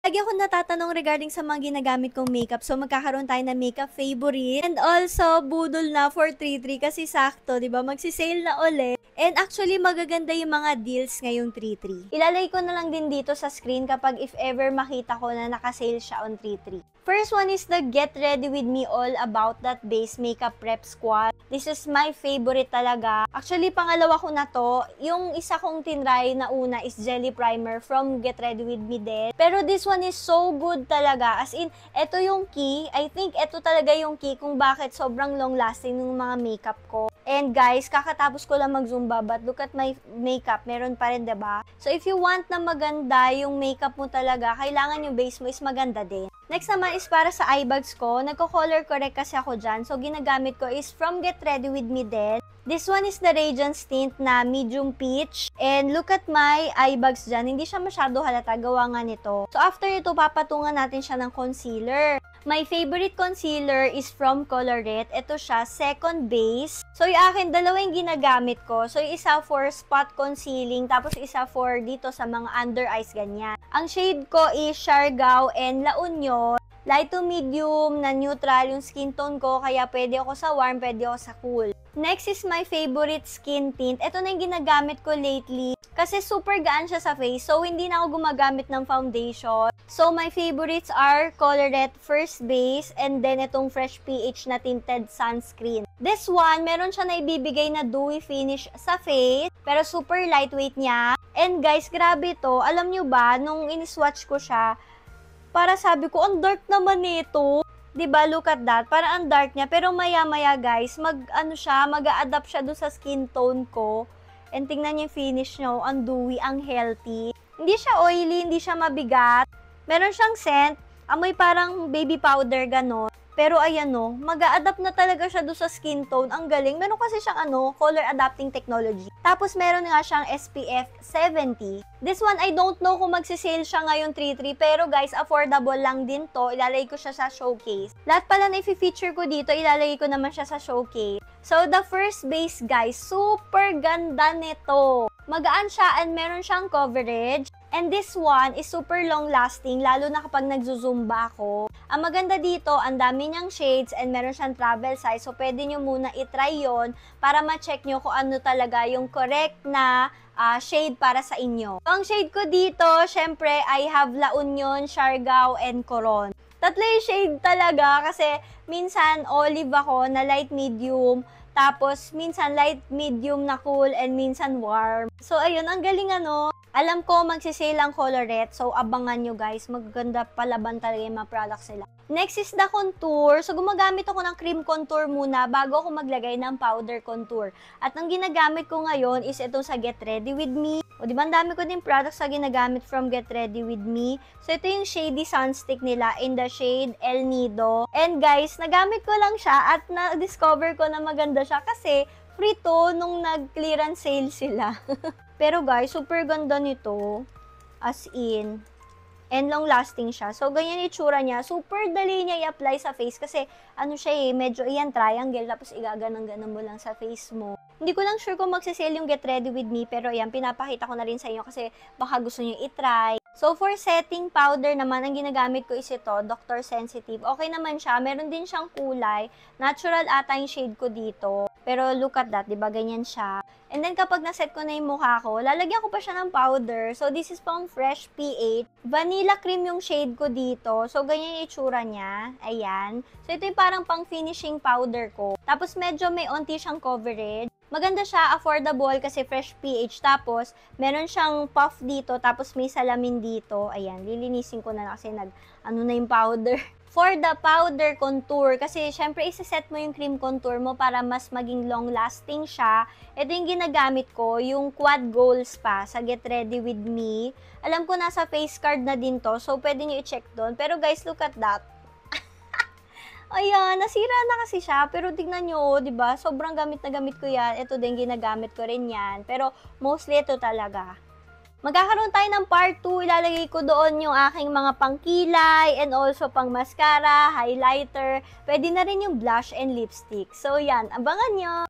Lagi akong natatanong regarding sa mga ginagamit kong makeup. So, magkakaroon tayo ng makeup favorite. And also, budol na for 3-3 kasi sakto, di ba? Magsisale na ulit. And actually, magaganda yung mga deals ngayong 3-3. Ilalagay ko na lang din dito sa screen kapag if ever makita ko na nakasale siya on 3-3. First one is the Get Ready With Me All About That Base Makeup Prep Squad. This is my favorite talaga. Actually, pangalawa ko na to. Yung isa kong tinry na una is Jelly Primer from Get Ready With Me din. Pero this one is so good talaga. As in, ito yung key. I think ito talaga yung key kung bakit sobrang long lasting ng mga makeup ko. And guys, kakatapos ko lang mag-Zumba, but look at my makeup. Meron pa rin, diba? So, if you want na maganda yung makeup mo talaga, kailangan yung base mo is maganda din. Next naman is para sa eye bags ko. Nagko-color correct kasi ako dyan. So, ginagamit ko is from Get Ready With Me din. This one is the Radiance Tint na medium peach. And look at my eye bags dyan. Hindi siya masyado halata. Gawa nga nito. So, after ito, papatungan natin siya ng concealer. My favorite concealer is from Colorette. Ito siya, second base. So, yung akin, dalawa yung ginagamit ko. So, yung isa for spot concealing, tapos isa for dito sa mga under eyes, ganyan. Ang shade ko is Siargao and La Union. Light to medium na neutral yung skin tone ko, kaya pwede ako sa warm, pwede ako sa cool. Next is my favorite skin tint. Ito na yung ginagamit ko lately. Kasi super gaan siya sa face, so hindi na ako gumagamit ng foundation. So my favorites are Colorette First Base and then itong Fresh PH na tinted sunscreen. This one, meron siya na ibibigay na dewy finish sa face, pero super lightweight niya. And guys, grabe to. Alam nyo ba, nung in-swatch ko siya, para sabi ko, ang dark naman nito. Diba, look at that. Para ang dark niya. Pero maya-maya guys, mag-a-adapt siya doon sa skin tone ko. And tingnan niyo yung finish niyo, ang dewy, ang healthy. Hindi siya oily, hindi siya mabigat. Meron siyang scent, amoy parang baby powder, ganon. Pero ayan no, mag-a-adapt na talaga siya doon sa skin tone. Ang galing. Meron kasi siyang color adapting technology. Tapos meron nga siyang SPF 70. This one, I don't know kung magsisale siya ngayon 3-3. Pero guys, affordable lang din to. Ilalagay ko siya sa showcase. Lahat pala na i-feature ko dito, ilalagay ko naman siya sa showcase. So, the first base guys, super ganda nito. Magaan siya and meron siyang coverage. And this one is super long lasting, lalo na kapag nagzuzumba ako. Ang maganda dito, ang dami niyang shades and meron siyang travel size. So, pwede nyo muna itry yon para ma-check nyo kung ano talaga yung correct na shade para sa inyo. So, ang shade ko dito, syempre, I have La Union, Siargao, and Coron. Tatlo yung shade talaga kasi minsan olive ako na light medium. Tapos, minsan light, medium na cool, and minsan warm. So, ayun, ang galing Alam ko, magsisale ang Colorette. So, abangan nyo guys. Magaganda palaban talaga yung mga products nila. Next is the contour. So, gumagamit ako ng cream contour muna bago ako maglagay ng powder contour. At ang ginagamit ko ngayon is itong sa Get Ready With Me. O, di ba, ang dami ko din products na ginagamit from Get Ready With Me. So, ito yung Shady Sunstick nila in the shade El Nido. And guys, nagamit ko lang siya at na-discover ko na maganda siya kasi free to nung nag-clearance sale sila. Pero guys, super ganda nito. As in. And long lasting siya. So, ganyan yung itsura niya. Super dali niya i-apply sa face kasi siya medyo triangle tapos igaganang-ganan mo lang sa face mo. Hindi ko lang sure kung magsisale yung Get Ready With Me pero ayan, pinapakita ko na rin sa inyo kasi baka gusto niyo i-try. So, for setting powder naman, ang ginagamit ko is ito, Dr. Sensitive. Okay naman siya. Meron din siyang kulay. Natural ata yung shade ko dito. Pero look at that, diba? Ganyan siya. And then, kapag naset ko na yung mukha ko, lalagyan ko pa siya ng powder. So, this is from Fresh PH. Vanilla cream yung shade ko dito. So, ganyan yung itsura niya. Ayan. So, ito yung parang pang finishing powder ko. Tapos, medyo may onti siyang coverage. Maganda siya, affordable kasi Fresh PH. Tapos, meron siyang puff dito, tapos may salamin dito. Ayan, lilinisin ko na kasi na yung powder. For the powder contour, kasi syempre isiset mo yung cream contour mo para mas maging long lasting siya. Ito yung ginagamit ko, yung Quad Goals pa sa Get Ready With Me. Alam ko nasa face card na din to, so pwede nyo i-check doon. Pero guys, look at that. Ayan, nasira na kasi siya. Pero tignan nyo, diba? Sobrang gamit na gamit ko yan. Ito din, ginagamit ko rin yan. Pero mostly ito talaga. Magkakaroon tayo ng part 2. Ilalagay ko doon yung aking mga pangkilay and also pang mascara, highlighter. Pwede na rin yung blush and lipstick. So yan, abangan nyo!